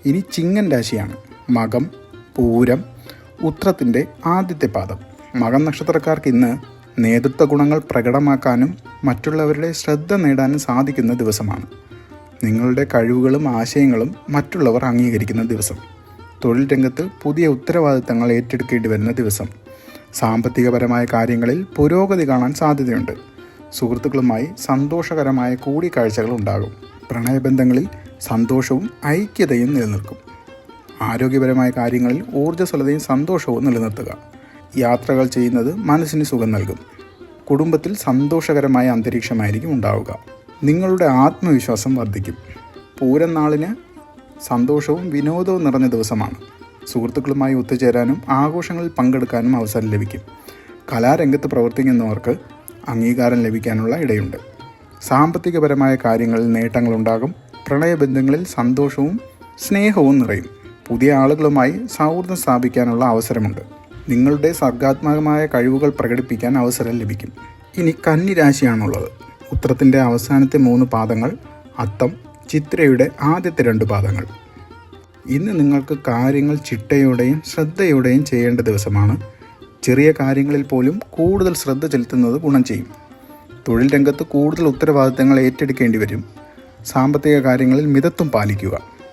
ഇനി ചിങ്ങൻ രാശിയാണ്. മകം, പൂരം, ഉത്രത്തിൻ്റെ ആദ്യത്തെ പാദം. മകം നക്ഷത്രക്കാർക്ക് ഇന്ന് നേതൃത്വ ഗുണങ്ങൾ പ്രകടമാക്കാനും മറ്റുള്ളവരുടെ ശ്രദ്ധ നേടാനും സാധിക്കുന്ന ദിവസമാണ്. നിങ്ങളുടെ കഴിവുകളും ആശയങ്ങളും മറ്റുള്ളവർ അംഗീകരിക്കുന്ന ദിവസം. തൊഴിൽ രംഗത്ത് പുതിയ ഉത്തരവാദിത്തങ്ങൾ ഏറ്റെടുക്കേണ്ടി വരുന്ന ദിവസം. സാമ്പത്തികപരമായ കാര്യങ്ങളിൽ പുരോഗതി കാണാൻ സാധ്യതയുണ്ട്. സുഹൃത്തുക്കളുമായി സന്തോഷകരമായ കൂടിക്കാഴ്ചകൾ ഉണ്ടാകും. പ്രണയബന്ധങ്ങളിൽ സന്തോഷവും ഐക്യതയും നിലനിൽക്കും. ആരോഗ്യപരമായ കാര്യങ്ങളിൽ ഊർജ്ജസ്വലതയും സന്തോഷവും നിലനിർത്തുക. യാത്രകൾ ചെയ്യുന്നത് മനസ്സിന് സുഖം നൽകും. കുടുംബത്തിൽ സന്തോഷകരമായ അന്തരീക്ഷമായിരിക്കും ഉണ്ടാവുക. നിങ്ങളുടെ ആത്മവിശ്വാസം വർദ്ധിക്കും. പൂരം നാളിന് സന്തോഷവും വിനോദവും നിറഞ്ഞ ദിവസമാണ്. സുഹൃത്തുക്കളുമായി ഒത്തുചേരാനും ആഘോഷങ്ങളിൽ പങ്കെടുക്കാനും അവസരം ലഭിക്കും. കലാരംഗത്ത് പ്രവർത്തിക്കുന്നവർക്ക് അംഗീകാരം ലഭിക്കാനുള്ള ഇടയുണ്ട്. സാമ്പത്തികപരമായ കാര്യങ്ങളിൽ നേട്ടങ്ങളുണ്ടാകും. പ്രണയബന്ധങ്ങളിൽ സന്തോഷവും സ്നേഹവും നിറയും. പുതിയ ആളുകളുമായി സൗഹൃദം സ്ഥാപിക്കാനുള്ള അവസരമുണ്ട്. നിങ്ങളുടെ സർഗാത്മകമായ കഴിവുകൾ പ്രകടിപ്പിക്കാൻ അവസരം ലഭിക്കും. ഇനി കന്നി രാശിയാണുള്ളത്. ഉത്രത്തിൻ്റെ അവസാനത്തെ 3 പാദങ്ങൾ, അത്തം, ചിത്രയുടെ ആദ്യത്തെ 2 പാദങ്ങൾ. ഇന്ന് നിങ്ങൾക്ക് കാര്യങ്ങൾ ചിട്ടയോടെയും ശ്രദ്ധയോടെയും ചെയ്യേണ്ട ദിവസമാണ്. ചെറിയ കാര്യങ്ങളിൽ പോലും കൂടുതൽ ശ്രദ്ധ ചെലുത്തുന്നത് ഗുണം ചെയ്യും. തൊഴിൽ രംഗത്ത് കൂടുതൽ ഉത്തരവാദിത്തങ്ങൾ ഏറ്റെടുക്കേണ്ടി വരും. സാമ്പത്തിക കാര്യങ്ങളിൽ മിതത്വം പാലിക്കുക.